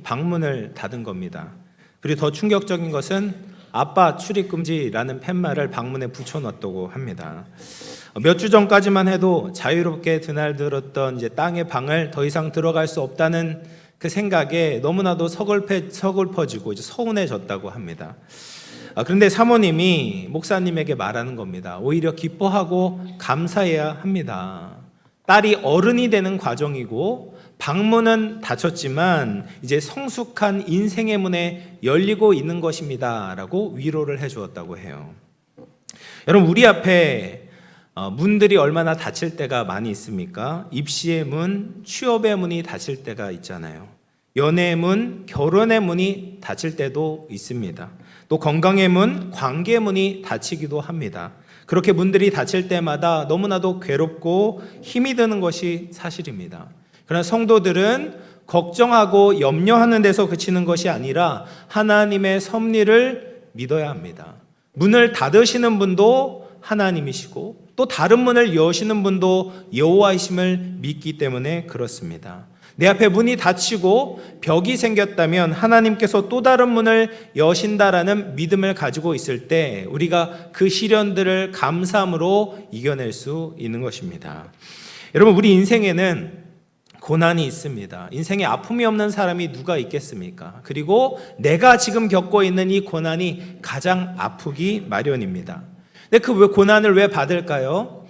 방문을 닫은 겁니다. 그리고 더 충격적인 것은 아빠 출입금지라는 팻말을 방문에 붙여놨다고 합니다. 몇 주 전까지만 해도 자유롭게 드날들었던 이제 땅의 방을 더 이상 들어갈 수 없다는 그 생각에 너무나도 서글퍼지고 이제 서운해졌다고 합니다. 그런데 사모님이 목사님에게 말하는 겁니다. 오히려 기뻐하고 감사해야 합니다. 딸이 어른이 되는 과정이고 방문은 닫혔지만 이제 성숙한 인생의 문에 열리고 있는 것입니다 라고 위로를 해주었다고 해요. 여러분, 우리 앞에 문들이 얼마나 닫힐 때가 많이 있습니까? 입시의 문, 취업의 문이 닫힐 때가 있잖아요. 연애의 문, 결혼의 문이 닫힐 때도 있습니다. 또 건강의 문, 관계의 문이 닫히기도 합니다. 그렇게 문들이 닫힐 때마다 너무나도 괴롭고 힘이 드는 것이 사실입니다. 그러나 성도들은 걱정하고 염려하는 데서 그치는 것이 아니라 하나님의 섭리를 믿어야 합니다. 문을 닫으시는 분도 하나님이시고 또 다른 문을 여시는 분도 여호와이심을 믿기 때문에 그렇습니다. 내 앞에 문이 닫히고 벽이 생겼다면 하나님께서 또 다른 문을 여신다라는 믿음을 가지고 있을 때 우리가 그 시련들을 감사함으로 이겨낼 수 있는 것입니다. 여러분, 우리 인생에는 고난이 있습니다. 인생에 아픔이 없는 사람이 누가 있겠습니까? 그리고 내가 지금 겪고 있는 이 고난이 가장 아프기 마련입니다. 근데 그 고난을 왜 받을까요?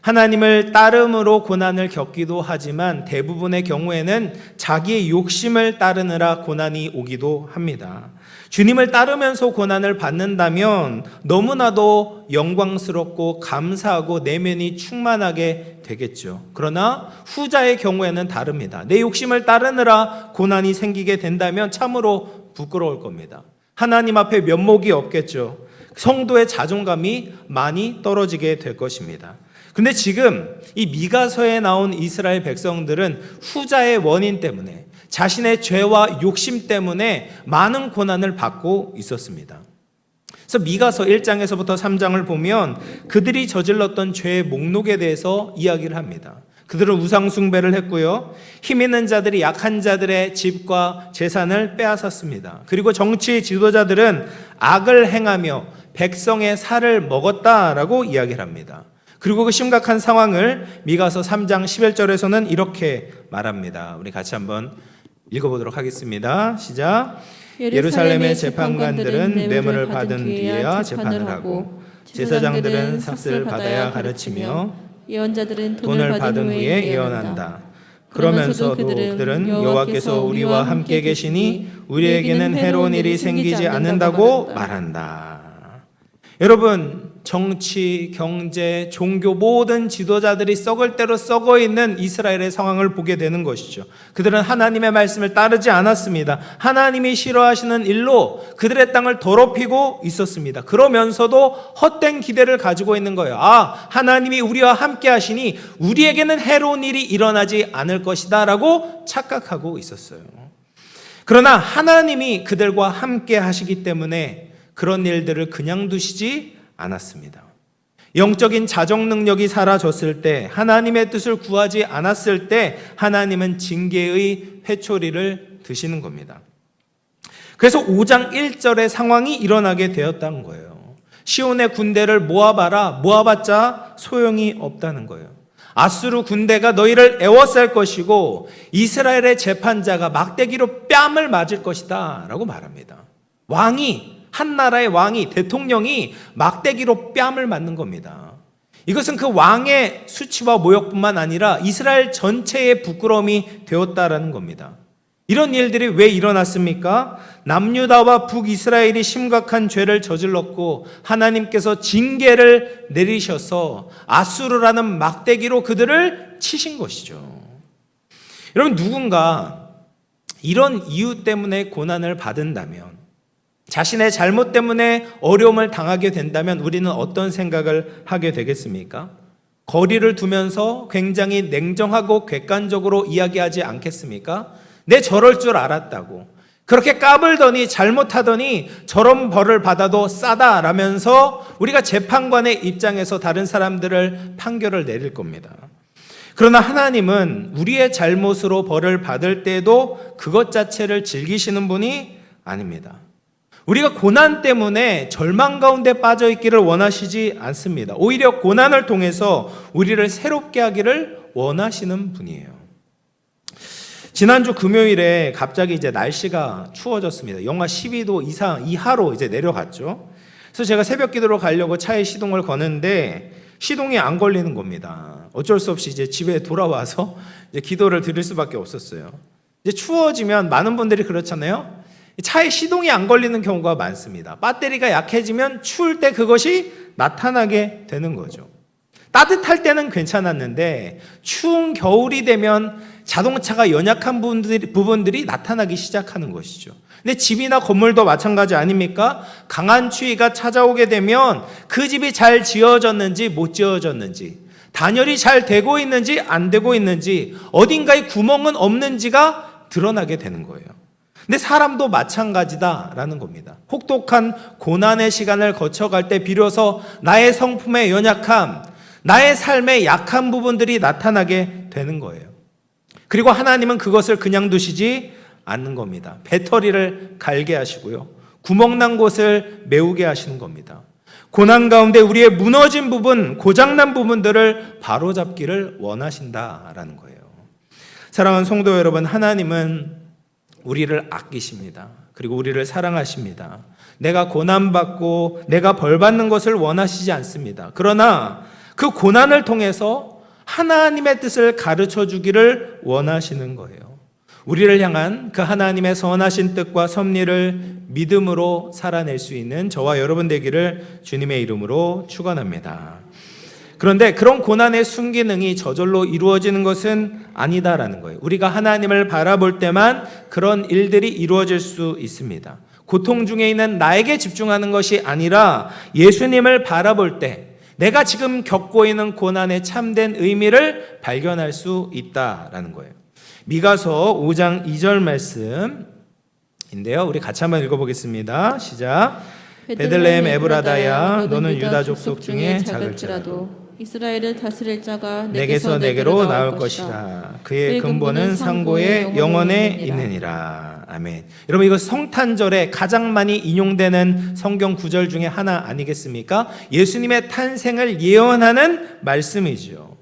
하나님을 따름으로 고난을 겪기도 하지만 대부분의 경우에는 자기의 욕심을 따르느라 고난이 오기도 합니다. 주님을 따르면서 고난을 받는다면 너무나도 영광스럽고 감사하고 내면이 충만하게 되겠죠. 그러나 후자의 경우에는 다릅니다. 내 욕심을 따르느라 고난이 생기게 된다면 참으로 부끄러울 겁니다. 하나님 앞에 면목이 없겠죠. 성도의 자존감이 많이 떨어지게 될 것입니다. 근데 지금 이 미가서에 나온 이스라엘 백성들은 후자의 원인 때문에 자신의 죄와 욕심 때문에 많은 고난을 받고 있었습니다. 그래서 미가서 1장에서부터 3장을 보면 그들이 저질렀던 죄의 목록에 대해서 이야기를 합니다. 그들은 우상 숭배를 했고요. 힘 있는 자들이 약한 자들의 집과 재산을 빼앗았습니다. 그리고 정치 지도자들은 악을 행하며 백성의 살을 먹었다라고 이야기를 합니다. 그리고 그 심각한 상황을 미가서 3장 11절에서는 이렇게 말합니다. 우리 같이 한번 읽어보도록 하겠습니다. 시작. 예루살렘의 재판관들은 뇌물을 받은 뒤에야 재판을 하고 제사장들은 삭슬을 받아야 가르치며 예언자들은 돈을 받은 후에 예언한다. 그러면서도 그들은 여호와께서 우리와 함께 계시니 우리에게는 해로운 일이 생기지 않는다고 말한다. 여러분, 정치, 경제, 종교 모든 지도자들이 썩을 대로 썩어 있는 이스라엘의 상황을 보게 되는 것이죠. 그들은 하나님의 말씀을 따르지 않았습니다. 하나님이 싫어하시는 일로 그들의 땅을 더럽히고 있었습니다. 그러면서도 헛된 기대를 가지고 있는 거예요. 하나님이 우리와 함께 하시니 우리에게는 해로운 일이 일어나지 않을 것이다 라고 착각하고 있었어요. 그러나 하나님이 그들과 함께 하시기 때문에 그런 일들을 그냥 두시지 않았습니다. 영적인 자정 능력이 사라졌을 때, 하나님의 뜻을 구하지 않았을 때 하나님은 징계의 회초리를 드시는 겁니다. 그래서 5장 1절의 상황이 일어나게 되었다는 거예요. 시온의 군대를 모아봐라. 모아봤자 소용이 없다는 거예요. 아수르 군대가 너희를 에워쌀 것이고 이스라엘의 재판자가 막대기로 뺨을 맞을 것이다 라고 말합니다. 한 나라의 왕이, 대통령이 막대기로 뺨을 맞는 겁니다. 이것은 그 왕의 수치와 모욕뿐만 아니라 이스라엘 전체의 부끄러움이 되었다라는 겁니다. 이런 일들이 왜 일어났습니까? 남유다와 북이스라엘이 심각한 죄를 저질렀고 하나님께서 징계를 내리셔서 아수르라는 막대기로 그들을 치신 것이죠. 여러분, 누군가 이런 이유 때문에 고난을 받은다면, 자신의 잘못 때문에 어려움을 당하게 된다면 우리는 어떤 생각을 하게 되겠습니까? 거리를 두면서 굉장히 냉정하고 객관적으로 이야기하지 않겠습니까? 내 저럴 줄 알았다고, 그렇게 까불더니 잘못하더니 저런 벌을 받아도 싸다라면서 우리가 재판관의 입장에서 다른 사람들을 판결을 내릴 겁니다. 그러나 하나님은 우리의 잘못으로 벌을 받을 때도 그것 자체를 즐기시는 분이 아닙니다. 우리가 고난 때문에 절망 가운데 빠져 있기를 원하시지 않습니다. 오히려 고난을 통해서 우리를 새롭게 하기를 원하시는 분이에요. 지난주 금요일에 갑자기 이제 날씨가 추워졌습니다. 영하 12도 이하로 이제 내려갔죠. 그래서 제가 새벽 기도로 가려고 차에 시동을 거는데 시동이 안 걸리는 겁니다. 어쩔 수 없이 이제 집에 돌아와서 이제 기도를 드릴 수밖에 없었어요. 이제 추워지면 많은 분들이 그렇잖아요. 차에 시동이 안 걸리는 경우가 많습니다. 배터리가 약해지면 추울 때 그것이 나타나게 되는 거죠. 따뜻할 때는 괜찮았는데 추운 겨울이 되면 자동차가 연약한 부분들이 나타나기 시작하는 것이죠. 근데 집이나 건물도 마찬가지 아닙니까? 강한 추위가 찾아오게 되면 그 집이 잘 지어졌는지 못 지어졌는지, 단열이 잘 되고 있는지 안 되고 있는지, 어딘가에 구멍은 없는지가 드러나게 되는 거예요. 근데 사람도 마찬가지다라는 겁니다. 혹독한 고난의 시간을 거쳐갈 때 비로소 나의 성품의 연약함, 나의 삶의 약한 부분들이 나타나게 되는 거예요. 그리고 하나님은 그것을 그냥 두시지 않는 겁니다. 배터리를 갈게 하시고요, 구멍난 곳을 메우게 하시는 겁니다. 고난 가운데 우리의 무너진 부분, 고장난 부분들을 바로잡기를 원하신다라는 거예요. 사랑하는 성도 여러분, 하나님은 우리를 아끼십니다. 그리고 우리를 사랑하십니다. 내가 고난받고 내가 벌받는 것을 원하시지 않습니다. 그러나 그 고난을 통해서 하나님의 뜻을 가르쳐 주기를 원하시는 거예요. 우리를 향한 그 하나님의 선하신 뜻과 섭리를 믿음으로 살아낼 수 있는 저와 여러분 되기를 주님의 이름으로 축원합니다. 그런데 그런 고난의 순기능이 저절로 이루어지는 것은 아니다라는 거예요. 우리가 하나님을 바라볼 때만 그런 일들이 이루어질 수 있습니다. 고통 중에 있는 나에게 집중하는 것이 아니라 예수님을 바라볼 때 내가 지금 겪고 있는 고난의 참된 의미를 발견할 수 있다라는 거예요. 미가서 5장 2절 말씀인데요. 우리 같이 한번 읽어보겠습니다. 시작. 베들레헴 에브라다야, 너는 유다 족속 중에 작을지라도 이스라엘을 다스릴 자가 내게서 내게로 나올 것이라. 그의 근본은 상고의 영원에 있느니라. 아멘. 여러분, 이거 성탄절에 가장 많이 인용되는 성경 구절 중에 하나 아니겠습니까? 예수님의 탄생을 예언하는 말씀이죠.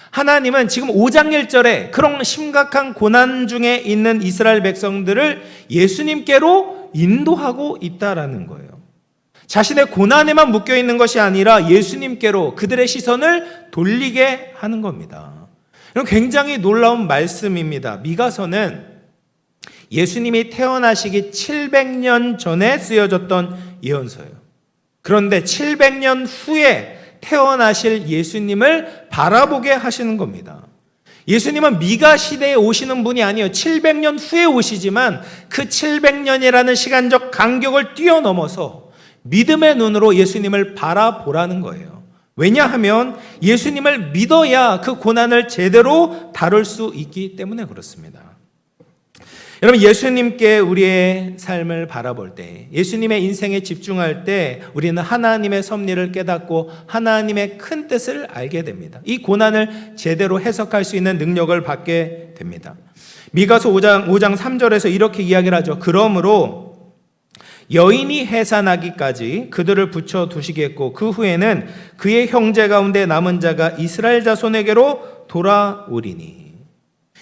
하나님은 지금 5장 1절에 그런 심각한 고난 중에 있는 이스라엘 백성들을 예수님께로 인도하고 있다라는 거예요. 자신의 고난에만 묶여있는 것이 아니라 예수님께로 그들의 시선을 돌리게 하는 겁니다. 이건 굉장히 놀라운 말씀입니다. 미가서는 예수님이 태어나시기 700년 전에 쓰여졌던 예언서예요. 그런데 700년 후에 태어나실 예수님을 바라보게 하시는 겁니다. 예수님은 미가 시대에 오시는 분이 아니에요. 700년 후에 오시지만 그 700년이라는 시간적 간격을 뛰어넘어서 믿음의 눈으로 예수님을 바라보라는 거예요. 왜냐하면 예수님을 믿어야 그 고난을 제대로 다룰 수 있기 때문에 그렇습니다. 여러분, 예수님께 우리의 삶을 바라볼 때, 예수님의 인생에 집중할 때 우리는 하나님의 섭리를 깨닫고 하나님의 큰 뜻을 알게 됩니다. 이 고난을 제대로 해석할 수 있는 능력을 받게 됩니다. 미가서 5장 3절에서 이렇게 이야기를 하죠. 그러므로 여인이 해산하기까지 그들을 붙여두시겠고 그 후에는 그의 형제 가운데 남은 자가 이스라엘 자손에게로 돌아오리니.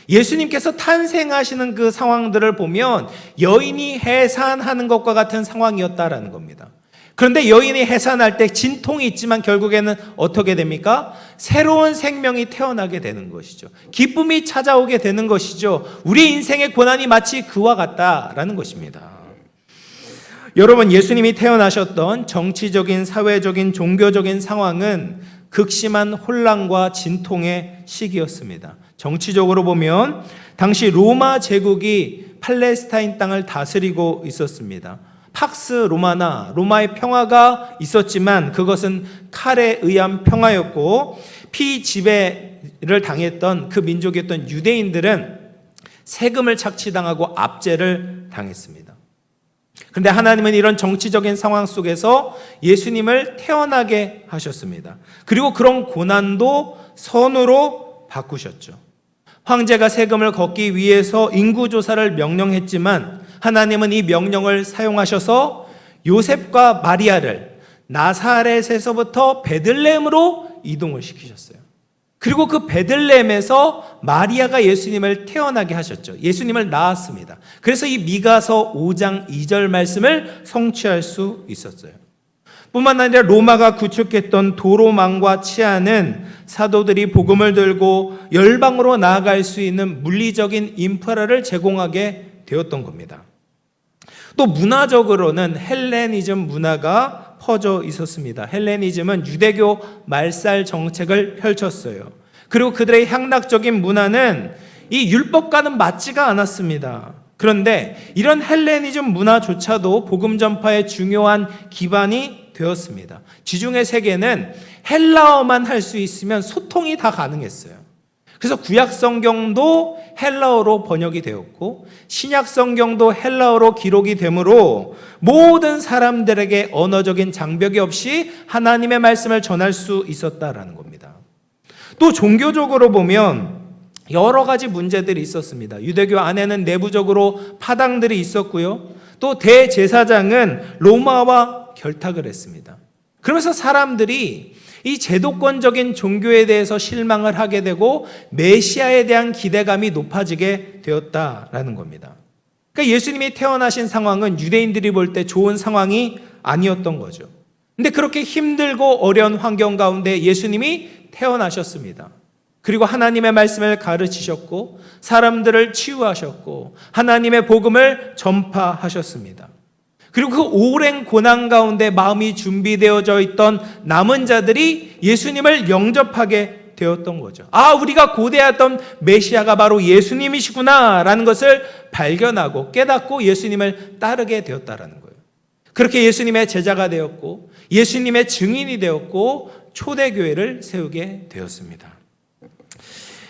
예수님께서 탄생하시는 그 상황들을 보면 여인이 해산하는 것과 같은 상황이었다라는 겁니다. 그런데 여인이 해산할 때 진통이 있지만 결국에는 어떻게 됩니까? 새로운 생명이 태어나게 되는 것이죠. 기쁨이 찾아오게 되는 것이죠. 우리 인생의 고난이 마치 그와 같다라는 것입니다. 여러분, 예수님이 태어나셨던 정치적인, 사회적인, 종교적인 상황은 극심한 혼란과 진통의 시기였습니다. 정치적으로 보면 당시 로마 제국이 팔레스타인 땅을 다스리고 있었습니다. 팍스 로마나 로마의 평화가 있었지만 그것은 칼에 의한 평화였고, 피지배를 당했던 그 민족이었던 유대인들은 세금을 착취당하고 압제를 당했습니다. 그런데 하나님은 이런 정치적인 상황 속에서 예수님을 태어나게 하셨습니다. 그리고 그런 고난도 선으로 바꾸셨죠. 황제가 세금을 걷기 위해서 인구조사를 명령했지만 하나님은 이 명령을 사용하셔서 요셉과 마리아를 나사렛에서부터 베들레헴으로 이동을 시키셨어요. 그리고 그 베들레헴에서 마리아가 예수님을 태어나게 하셨죠. 예수님을 낳았습니다. 그래서 이 미가서 5장 2절 말씀을 성취할 수 있었어요. 뿐만 아니라 로마가 구축했던 도로망과 치안은 사도들이 복음을 들고 열방으로 나아갈 수 있는 물리적인 인프라를 제공하게 되었던 겁니다. 또 문화적으로는 헬레니즘 문화가 퍼져 있었습니다. 헬레니즘은 유대교 말살 정책을 펼쳤어요. 그리고 그들의 향락적인 문화는 이 율법과는 맞지가 않았습니다. 그런데 이런 헬레니즘 문화조차도 복음 전파의 중요한 기반이 되었습니다. 지중해 세계는 헬라어만 할 수 있으면 소통이 다 가능했어요. 그래서 구약 성경도 헬라어로 번역이 되었고 신약 성경도 헬라어로 기록이 되므로 모든 사람들에게 언어적인 장벽이 없이 하나님의 말씀을 전할 수 있었다라는 겁니다. 또 종교적으로 보면 여러 가지 문제들이 있었습니다. 유대교 안에는 내부적으로 파당들이 있었고요. 또 대제사장은 로마와 결탁을 했습니다. 그러면서 사람들이 이 제도권적인 종교에 대해서 실망을 하게 되고 메시아에 대한 기대감이 높아지게 되었다라는 겁니다. 그러니까 예수님이 태어나신 상황은 유대인들이 볼 때 좋은 상황이 아니었던 거죠. 근데 그렇게 힘들고 어려운 환경 가운데 예수님이 태어나셨습니다. 그리고 하나님의 말씀을 가르치셨고 사람들을 치유하셨고 하나님의 복음을 전파하셨습니다. 그리고 그 오랜 고난 가운데 마음이 준비되어져 있던 남은 자들이 예수님을 영접하게 되었던 거죠. 아, 우리가 고대했던 메시아가 바로 예수님이시구나 라는 것을 발견하고 깨닫고 예수님을 따르게 되었다라는 거예요. 그렇게 예수님의 제자가 되었고 예수님의 증인이 되었고 초대교회를 세우게 되었습니다.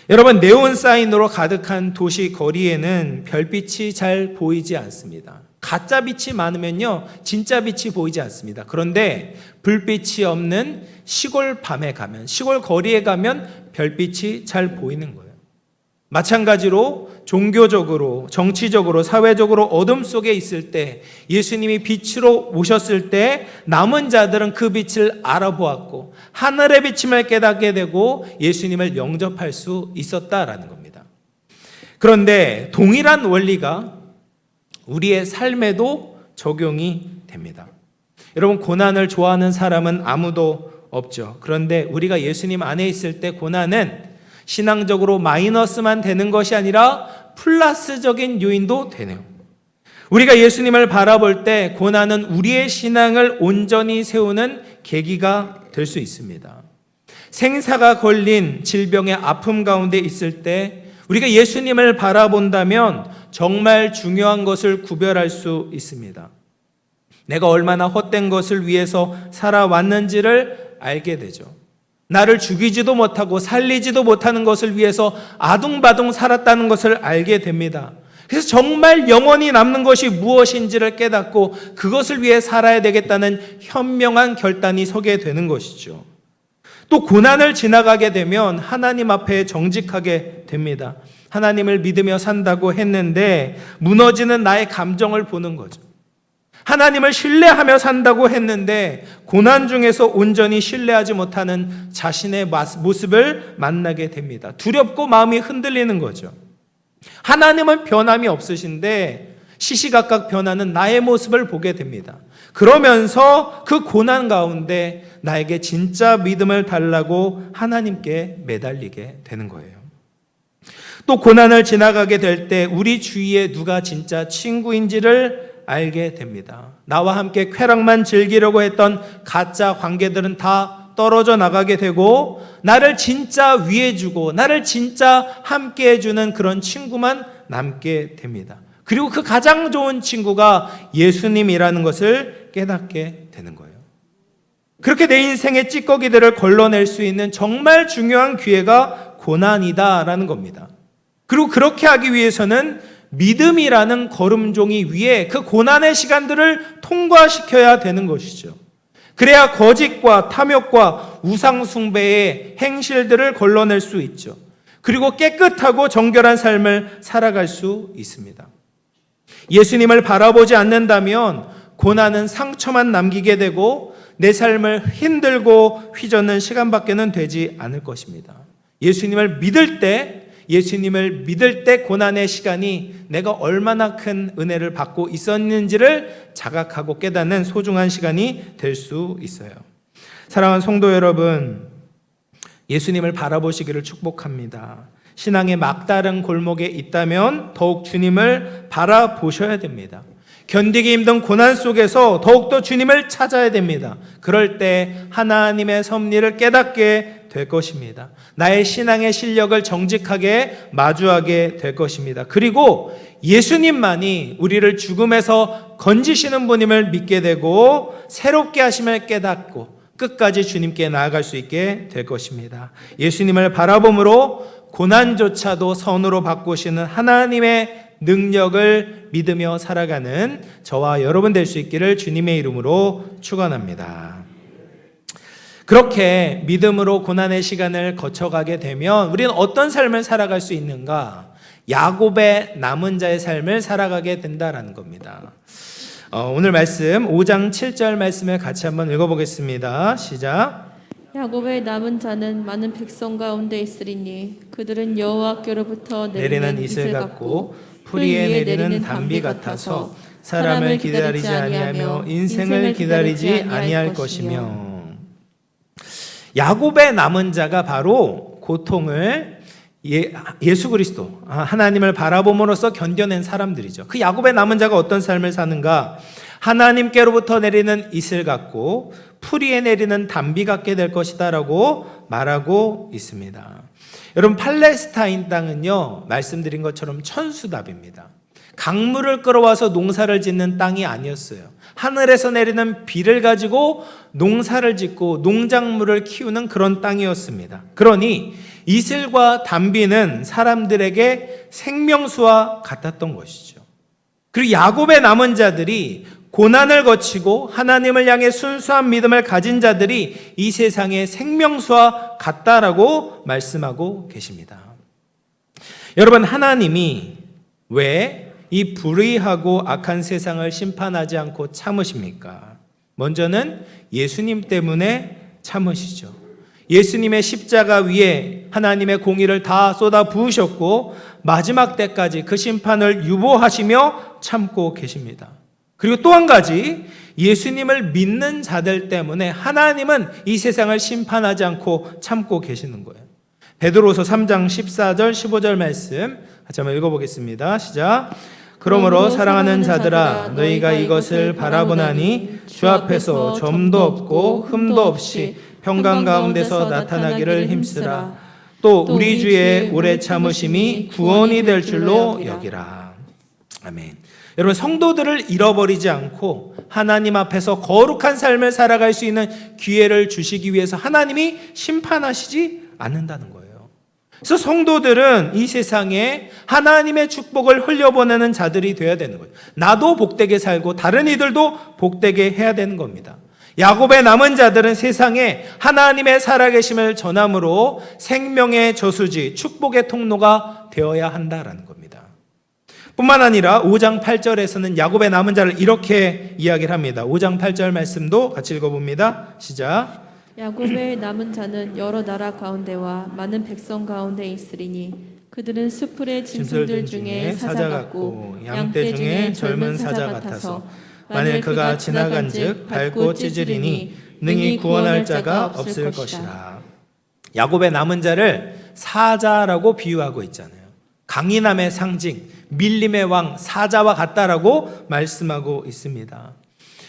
여러분, 네온사인으로 가득한 도시 거리에는 별빛이 잘 보이지 않습니다. 가짜 빛이 많으면요 진짜 빛이 보이지 않습니다. 그런데 불빛이 없는 시골 밤에 가면, 시골 거리에 가면 별빛이 잘 보이는 거예요. 마찬가지로 종교적으로, 정치적으로, 사회적으로 어둠 속에 있을 때 예수님이 빛으로 오셨을 때 남은 자들은 그 빛을 알아보았고 하늘의 비침을 깨닫게 되고 예수님을 영접할 수 있었다라는 겁니다. 그런데 동일한 원리가 우리의 삶에도 적용이 됩니다. 여러분, 고난을 좋아하는 사람은 아무도 없죠. 그런데 우리가 예수님 안에 있을 때 고난은 신앙적으로 마이너스만 되는 것이 아니라 플러스적인 요인도 되네요. 우리가 예수님을 바라볼 때 고난은 우리의 신앙을 온전히 세우는 계기가 될 수 있습니다. 생사가 걸린 질병의 아픔 가운데 있을 때 우리가 예수님을 바라본다면 정말 중요한 것을 구별할 수 있습니다. 내가 얼마나 헛된 것을 위해서 살아왔는지를 알게 되죠. 나를 죽이지도 못하고 살리지도 못하는 것을 위해서 아둥바둥 살았다는 것을 알게 됩니다. 그래서 정말 영원히 남는 것이 무엇인지를 깨닫고 그것을 위해 살아야 되겠다는 현명한 결단이 서게 되는 것이죠. 또 고난을 지나가게 되면 하나님 앞에 정직하게 됩니다. 하나님을 믿으며 산다고 했는데 무너지는 나의 감정을 보는 거죠. 하나님을 신뢰하며 산다고 했는데 고난 중에서 온전히 신뢰하지 못하는 자신의 모습을 만나게 됩니다. 두렵고 마음이 흔들리는 거죠. 하나님은 변함이 없으신데 시시각각 변하는 나의 모습을 보게 됩니다. 그러면서 그 고난 가운데 나에게 진짜 믿음을 달라고 하나님께 매달리게 되는 거예요. 또 고난을 지나가게 될 때 우리 주위에 누가 진짜 친구인지를 알게 됩니다. 나와 함께 쾌락만 즐기려고 했던 가짜 관계들은 다 떨어져 나가게 되고 나를 진짜 위해주고 나를 진짜 함께 해주는 그런 친구만 남게 됩니다. 그리고 그 가장 좋은 친구가 예수님이라는 것을 깨닫게 되는 거예요. 그렇게 내 인생의 찌꺼기들을 걸러낼 수 있는 정말 중요한 기회가 고난이다라는 겁니다. 그리고 그렇게 하기 위해서는 믿음이라는 걸음종이 위에 그 고난의 시간들을 통과시켜야 되는 것이죠. 그래야 거짓과 탐욕과 우상숭배의 행실들을 걸러낼 수 있죠. 그리고 깨끗하고 정결한 삶을 살아갈 수 있습니다. 예수님을 바라보지 않는다면 고난은 상처만 남기게 되고 내 삶을 힘들고 휘젓는 시간밖에는 되지 않을 것입니다. 예수님을 믿을 때 고난의 시간이 내가 얼마나 큰 은혜를 받고 있었는지를 자각하고 깨닫는 소중한 시간이 될 수 있어요. 사랑하는 성도 여러분, 예수님을 바라보시기를 축복합니다. 신앙의 막다른 골목에 있다면 더욱 주님을 바라보셔야 됩니다. 견디기 힘든 고난 속에서 더욱더 주님을 찾아야 됩니다. 그럴 때 하나님의 섭리를 깨닫게 될 것입니다. 나의 신앙의 실력을 정직하게 마주하게 될 것입니다. 그리고 예수님만이 우리를 죽음에서 건지시는 분임을 믿게 되고 새롭게 하심을 깨닫고 끝까지 주님께 나아갈 수 있게 될 것입니다. 예수님을 바라봄으로 고난조차도 선으로 바꾸시는 하나님의 능력을 믿으며 살아가는 저와 여러분 될 수 있기를 주님의 이름으로 축원합니다. 그렇게 믿음으로 고난의 시간을 거쳐가게 되면 우리는 어떤 삶을 살아갈 수 있는가? 야곱의 남은 자의 삶을 살아가게 된다라는 겁니다. 오늘 말씀 5장 7절 말씀을 같이 한번 읽어보겠습니다. 시작. 야곱의 남은 자는 많은 백성 가운데 있으리니 그들은 여호와께로부터 내리는 이슬 같고 풀 위에 내리는 담비 같아서 사람을 기다리지 아니하며 인생을 기다리지 아니할 것이며. 야곱의 남은 자가 바로 고통을 예수 그리스도 하나님을 바라봄으로써 견뎌낸 사람들이죠. 그 야곱의 남은 자가 어떤 삶을 사는가? 하나님께로부터 내리는 이슬 같고 풀 위에 내리는 담비 같게 될 것이다 라고 말하고 있습니다. 여러분, 팔레스타인 땅은요, 말씀드린 것처럼 천수답입니다. 강물을 끌어와서 농사를 짓는 땅이 아니었어요. 하늘에서 내리는 비를 가지고 농사를 짓고 농작물을 키우는 그런 땅이었습니다. 그러니 이슬과 담비는 사람들에게 생명수와 같았던 것이죠. 그리고 야곱의 남은 자들이 고난을 거치고 하나님을 향해 순수한 믿음을 가진 자들이 이 세상의 생명수와 같다라고 말씀하고 계십니다. 여러분, 하나님이 왜 이 불의하고 악한 세상을 심판하지 않고 참으십니까? 먼저는 예수님 때문에 참으시죠. 예수님의 십자가 위에 하나님의 공의를 다 쏟아 부으셨고 마지막 때까지 그 심판을 유보하시며 참고 계십니다. 그리고 또 한 가지, 예수님을 믿는 자들 때문에 하나님은 이 세상을 심판하지 않고 참고 계시는 거예요. 베드로서 3장 14절 15절 말씀 같이 한번 읽어보겠습니다. 시작. 그러므로 사랑하는 자들아, 너희가 이것을 바라보나니 주 앞에서 점도 없고 흠도 없이 평강 가운데서 나타나기를 힘쓰라. 또 우리 주의 오래 참으심이 구원이 될 줄로 여기라. 아멘. 여러분, 성도들을 잃어버리지 않고 하나님 앞에서 거룩한 삶을 살아갈 수 있는 기회를 주시기 위해서 하나님이 심판하시지 않는다는 거예요. 그래서 성도들은 이 세상에 하나님의 축복을 흘려보내는 자들이 되어야 되는 거예요. 나도 복되게 살고 다른 이들도 복되게 해야 되는 겁니다. 야곱의 남은 자들은 세상에 하나님의 살아계심을 전함으로 생명의 저수지, 축복의 통로가 되어야 한다라는 겁니다. 뿐만 아니라 5장 8절에서는 야곱의 남은 자를 이렇게 이야기를 합니다. 5장 8절 말씀도 같이 읽어봅니다. 시작. 야곱의 남은 자는 여러 나라 가운데와 많은 백성 가운데 있으리니 그들은 수풀의 짐승들 중에 사자 같고 양떼 중에 젊은 사자 같아서 만일 그가 지나간즉 밟고 찢으리니 능히 구원할 자가 없을 것이라. 야곱의 남은 자를 사자라고 비유하고 있잖아요. 강인함의 상징, 밀림의 왕 사자와 같다라고 말씀하고 있습니다.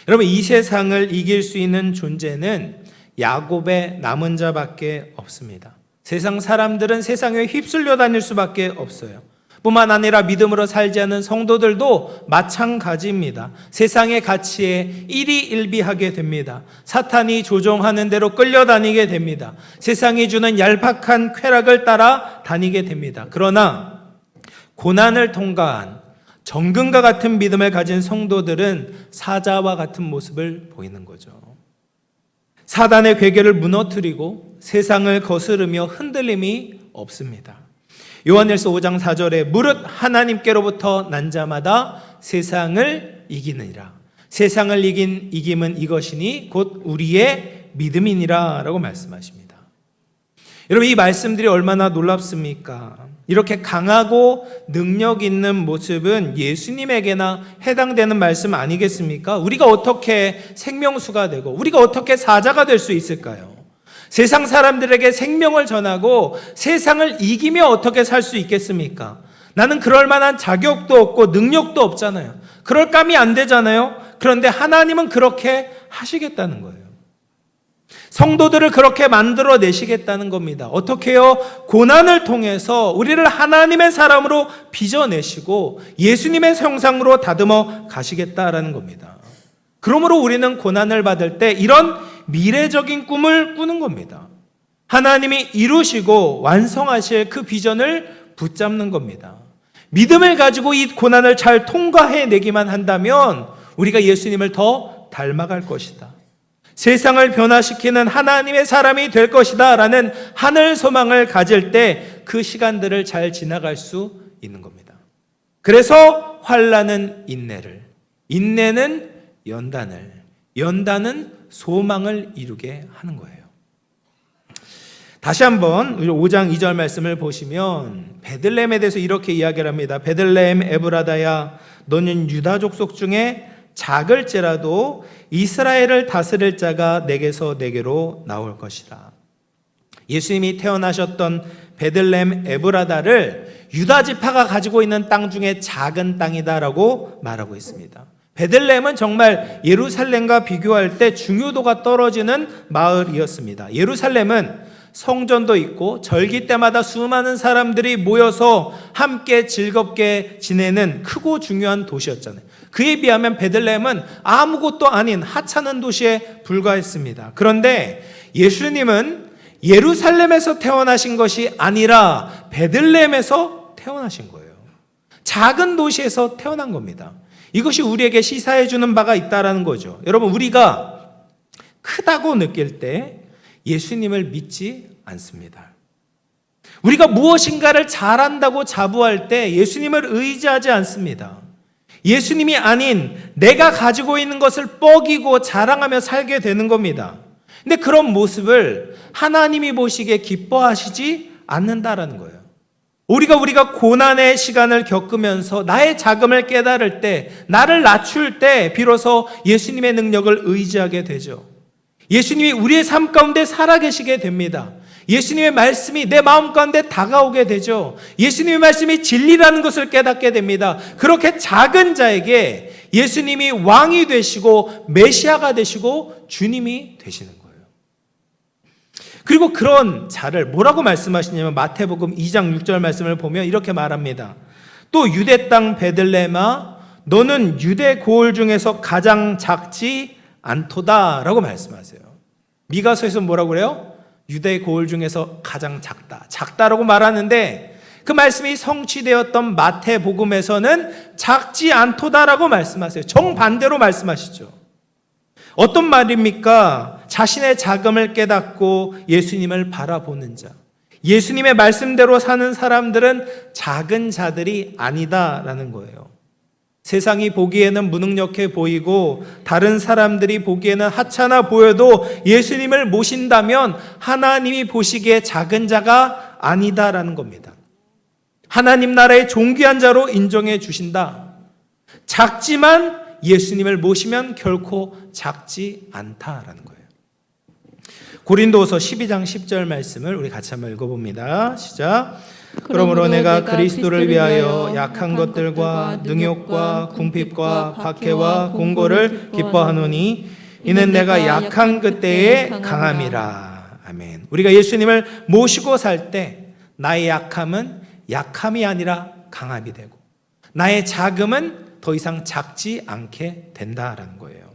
여러분, 이 세상을 이길 수 있는 존재는 야곱의 남은 자밖에 없습니다. 세상 사람들은 세상에 휩쓸려 다닐 수밖에 없어요. 뿐만 아니라 믿음으로 살지 않는 성도들도 마찬가지입니다. 세상의 가치에 일희일비하게 됩니다. 사탄이 조종하는 대로 끌려다니게 됩니다. 세상이 주는 얄팍한 쾌락을 따라 다니게 됩니다. 그러나 고난을 통과한 정금과 같은 믿음을 가진 성도들은 사자와 같은 모습을 보이는 거죠. 사단의 괴계를 무너뜨리고 세상을 거스르며 흔들림이 없습니다. 요한일서 5장 4절에 무릇 하나님께로부터 난 자마다 세상을 이기느니라. 세상을 이김은 이것이니 곧 우리의 믿음이니라 라고 말씀하십니다. 여러분, 이 말씀들이 얼마나 놀랍습니까? 이렇게 강하고 능력 있는 모습은 예수님에게나 해당되는 말씀 아니겠습니까? 우리가 어떻게 생명수가 되고 우리가 어떻게 사자가 될 수 있을까요? 세상 사람들에게 생명을 전하고 세상을 이기며 어떻게 살 수 있겠습니까? 나는 그럴 만한 자격도 없고 능력도 없잖아요. 그럴 감이 안 되잖아요. 그런데 하나님은 그렇게 하시겠다는 거예요. 성도들을 그렇게 만들어내시겠다는 겁니다. 어떻게요? 고난을 통해서 우리를 하나님의 사람으로 빚어내시고 예수님의 형상으로 다듬어 가시겠다라는 겁니다. 그러므로 우리는 고난을 받을 때 이런 미래적인 꿈을 꾸는 겁니다. 하나님이 이루시고 완성하실 그 비전을 붙잡는 겁니다. 믿음을 가지고 이 고난을 잘 통과해내기만 한다면 우리가 예수님을 더 닮아갈 것이다. 세상을 변화시키는 하나님의 사람이 될 것이다 라는 하늘 소망을 가질 때 그 시간들을 잘 지나갈 수 있는 겁니다. 그래서 환난은 인내를, 인내는 연단을, 연단은 소망을 이루게 하는 거예요. 다시 한번 5장 2절 말씀을 보시면 베들레헴에 대해서 이렇게 이야기를 합니다. 베들레헴 에브라다야, 너는 유다 족속 중에 작을지라도 이스라엘을 다스릴 자가 내게서 내게로 나올 것이라. 예수님이 태어나셨던 베들레헴 에브라다를 유다 지파가 가지고 있는 땅 중에 작은 땅이다라고 말하고 있습니다. 베들레헴은 정말 예루살렘과 비교할 때 중요도가 떨어지는 마을이었습니다. 예루살렘은 성전도 있고 절기 때마다 수많은 사람들이 모여서 함께 즐겁게 지내는 크고 중요한 도시였잖아요. 그에 비하면 베들레헴은 아무것도 아닌 하찮은 도시에 불과했습니다. 그런데 예수님은 예루살렘에서 태어나신 것이 아니라 베들레헴에서 태어나신 거예요. 작은 도시에서 태어난 겁니다. 이것이 우리에게 시사해 주는 바가 있다는 거죠. 여러분, 우리가 크다고 느낄 때 예수님을 믿지 않습니다. 우리가 무엇인가를 잘한다고 자부할 때 예수님을 의지하지 않습니다. 예수님이 아닌 내가 가지고 있는 것을 뻐기고 자랑하며 살게 되는 겁니다. 근데 그런 모습을 하나님이 보시기에 기뻐하시지 않는다라는 거예요. 우리가 고난의 시간을 겪으면서 나의 자금을 깨달을 때, 나를 낮출 때 비로소 예수님의 능력을 의지하게 되죠. 예수님이 우리의 삶 가운데 살아계시게 됩니다. 예수님의 말씀이 내 마음 가운데 다가오게 되죠. 예수님의 말씀이 진리라는 것을 깨닫게 됩니다. 그렇게 작은 자에게 예수님이 왕이 되시고 메시아가 되시고 주님이 되시는 거예요. 그리고 그런 자를 뭐라고 말씀하시냐면 마태복음 2장 6절 말씀을 보면 이렇게 말합니다. 또 유대 땅 베들레헴아, 너는 유대 고을 중에서 가장 작지 않도다 라고 말씀하세요. 미가서에서 뭐라고 그래요? 유대 고을 중에서 가장 작다라고 말하는데 그 말씀이 성취되었던 마태복음에서는 작지 않도다라고 말씀하세요. 정반대로 말씀하시죠. 어떤 말입니까? 자신의 자금을 깨닫고 예수님을 바라보는 자, 예수님의 말씀대로 사는 사람들은 작은 자들이 아니다라는 거예요. 세상이 보기에는 무능력해 보이고 다른 사람들이 보기에는 하찮아 보여도 예수님을 모신다면 하나님이 보시기에 작은 자가 아니다라는 겁니다. 하나님 나라의 존귀한 자로 인정해 주신다. 작지만 예수님을 모시면 결코 작지 않다라는 거예요. 고린도후서 12장 10절 말씀을 우리 같이 한번 읽어봅니다. 시작. 그러므로 내가 그리스도를 위하여 약한 것들과 능욕과 궁핍과 박해와 공고를 기뻐하노니 이는 내가 약한 그때의 강함이라. 아멘. 우리가 예수님을 모시고 살 때 나의 약함은 약함이 아니라 강함이 되고 나의 자금은 더 이상 작지 않게 된다라는 거예요.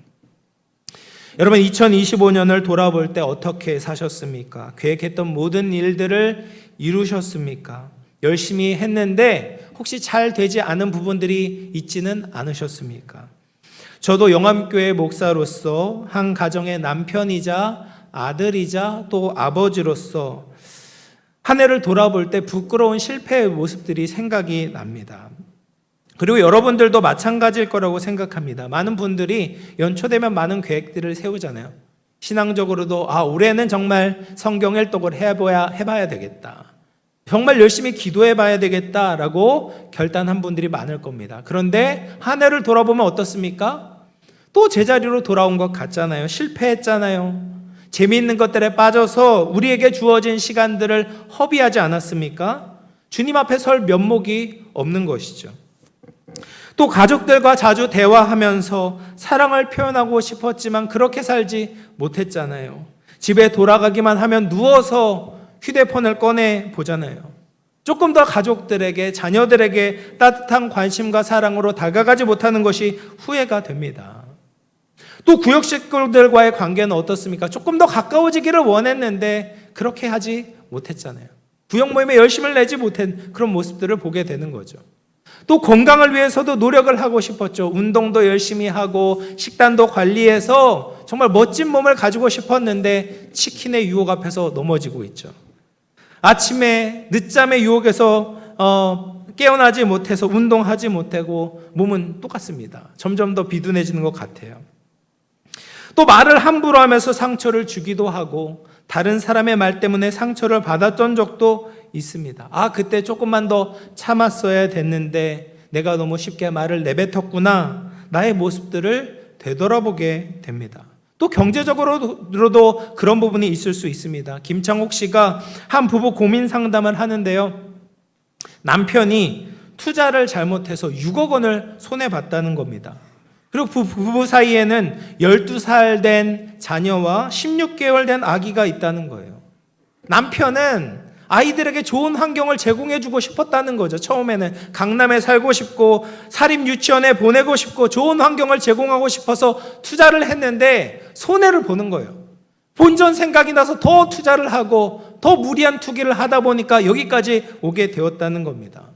여러분, 2025년을 돌아볼 때 어떻게 사셨습니까? 계획했던 모든 일들을 이루셨습니까? 열심히 했는데 혹시 잘 되지 않은 부분들이 있지는 않으셨습니까? 저도 영암교회 목사로서 한 가정의 남편이자 아들이자 또 아버지로서 한 해를 돌아볼 때 부끄러운 실패의 모습들이 생각이 납니다. 그리고 여러분들도 마찬가지일 거라고 생각합니다. 많은 분들이 연초 되면 많은 계획들을 세우잖아요. 신앙적으로도 올해는 정말 성경 일독을 해봐야 되겠다. 정말 열심히 기도해봐야 되겠다라고 결단한 분들이 많을 겁니다. 그런데 한 해를 돌아보면 어떻습니까? 또 제자리로 돌아온 것 같잖아요. 실패했잖아요. 재미있는 것들에 빠져서 우리에게 주어진 시간들을 허비하지 않았습니까? 주님 앞에 설 면목이 없는 것이죠. 또 가족들과 자주 대화하면서 사랑을 표현하고 싶었지만 그렇게 살지 못했잖아요. 집에 돌아가기만 하면 누워서 휴대폰을 꺼내 보잖아요. 조금 더 가족들에게, 자녀들에게 따뜻한 관심과 사랑으로 다가가지 못하는 것이 후회가 됩니다. 또 구역 식구들과의 관계는 어떻습니까? 조금 더 가까워지기를 원했는데 그렇게 하지 못했잖아요. 구역 모임에 열심을 내지 못한 그런 모습들을 보게 되는 거죠. 또 건강을 위해서도 노력을 하고 싶었죠. 운동도 열심히 하고 식단도 관리해서 정말 멋진 몸을 가지고 싶었는데 치킨의 유혹 앞에서 넘어지고 있죠. 아침에 늦잠의 유혹에서 깨어나지 못해서 운동하지 못하고 몸은 똑같습니다. 점점 더 비둔해지는 것 같아요. 또 말을 함부로 하면서 상처를 주기도 하고 다른 사람의 말 때문에 상처를 받았던 적도 있습니다. 그때 조금만 더 참았어야 됐는데 내가 너무 쉽게 말을 내뱉었구나. 나의 모습들을 되돌아보게 됩니다. 또 경제적으로도 그런 부분이 있을 수 있습니다. 김창옥 씨가 한 부부 고민 상담을 하는데요. 남편이 투자를 잘못해서 6억 원을 손해봤다는 겁니다. 그리고 부부 사이에는 12살 된 자녀와 16개월 된 아기가 있다는 거예요. 남편은 아이들에게 좋은 환경을 제공해주고 싶었다는 거죠. 처음에는 강남에 살고 싶고 사립 유치원에 보내고 싶고 좋은 환경을 제공하고 싶어서 투자를 했는데 손해를 보는 거예요. 본전 생각이 나서 더 투자를 하고 더 무리한 투기를 하다 보니까 여기까지 오게 되었다는 겁니다.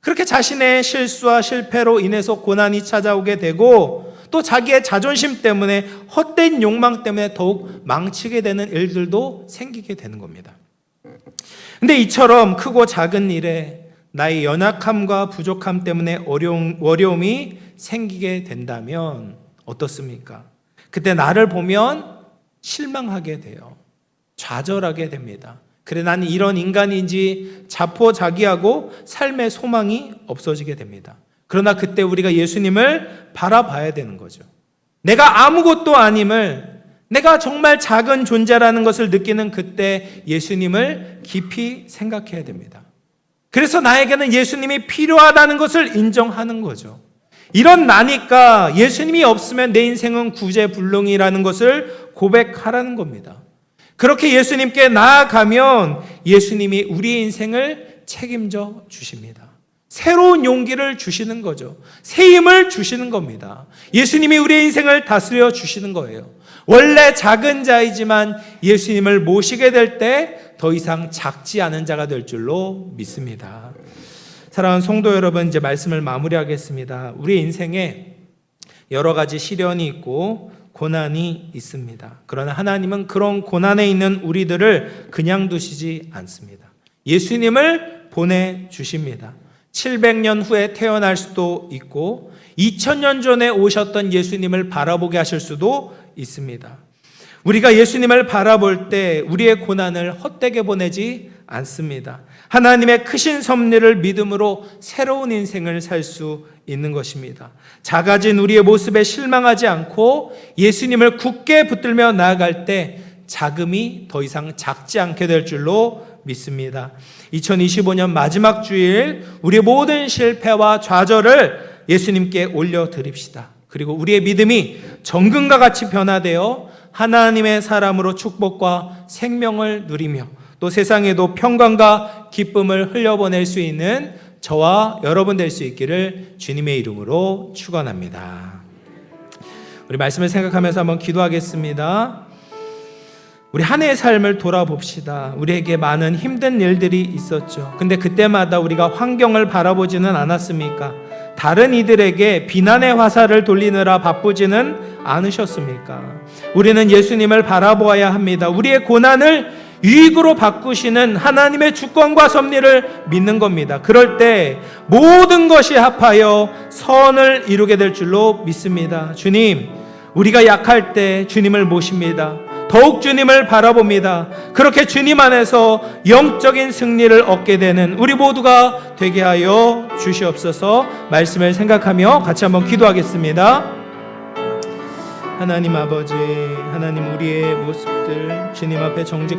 그렇게 자신의 실수와 실패로 인해서 고난이 찾아오게 되고 또 자기의 자존심 때문에 헛된 욕망 때문에 더욱 망치게 되는 일들도 생기게 되는 겁니다. 근데 이처럼 크고 작은 일에 나의 연약함과 부족함 때문에 어려움이 생기게 된다면 어떻습니까? 그때 나를 보면 실망하게 돼요. 좌절하게 됩니다. 그래 나는 이런 인간인지 자포자기하고 삶의 소망이 없어지게 됩니다. 그러나 그때 우리가 예수님을 바라봐야 되는 거죠. 내가 아무것도 아님을, 내가 정말 작은 존재라는 것을 느끼는 그때 예수님을 깊이 생각해야 됩니다. 그래서 나에게는 예수님이 필요하다는 것을 인정하는 거죠. 이런 나니까 예수님이 없으면 내 인생은 구제불능이라는 것을 고백하라는 겁니다. 그렇게 예수님께 나아가면 예수님이 우리의 인생을 책임져 주십니다. 새로운 용기를 주시는 거죠. 새 힘을 주시는 겁니다. 예수님이 우리의 인생을 다스려 주시는 거예요. 원래 작은 자이지만 예수님을 모시게 될 때 더 이상 작지 않은 자가 될 줄로 믿습니다. 사랑하는 성도 여러분, 이제 말씀을 마무리하겠습니다. 우리 인생에 여러 가지 시련이 있고 고난이 있습니다. 그러나 하나님은 그런 고난에 있는 우리들을 그냥 두시지 않습니다. 예수님을 보내주십니다. 700년 후에 태어날 수도 있고 2000년 전에 오셨던 예수님을 바라보게 하실 수도 있습니다. 우리가 예수님을 바라볼 때 우리의 고난을 헛되게 보내지 않습니다. 하나님의 크신 섭리를 믿음으로 새로운 인생을 살 수 있는 것입니다. 작아진 우리의 모습에 실망하지 않고 예수님을 굳게 붙들며 나아갈 때 자금이 더 이상 작지 않게 될 줄로 믿습니다. 2025년 마지막 주일 우리의 모든 실패와 좌절을 예수님께 올려드립시다. 그리고 우리의 믿음이 정금과 같이 변화되어 하나님의 사람으로 축복과 생명을 누리며 또 세상에도 평강과 기쁨을 흘려보낼 수 있는 저와 여러분 될 수 있기를 주님의 이름으로 축원합니다. 우리 말씀을 생각하면서 한번 기도하겠습니다. 우리 한 해의 삶을 돌아봅시다. 우리에게 많은 힘든 일들이 있었죠. 근데 그때마다 우리가 환경을 바라보지는 않았습니까? 다른 이들에게 비난의 화살을 돌리느라 바쁘지는 않으셨습니까? 우리는 예수님을 바라보아야 합니다. 우리의 고난을 유익으로 바꾸시는 하나님의 주권과 섭리를 믿는 겁니다. 그럴 때 모든 것이 합하여 선을 이루게 될 줄로 믿습니다. 주님, 우리가 약할 때 주님을 모십니다. 더욱 주님을 바라봅니다. 그렇게 주님 안에서 영적인 승리를 얻게 되는 우리 모두가 되게 하여 주시옵소서. 말씀을 생각하며 같이 한번 기도하겠습니다. 하나님 아버지, 하나님 우리의 모습들 주님 앞에 정직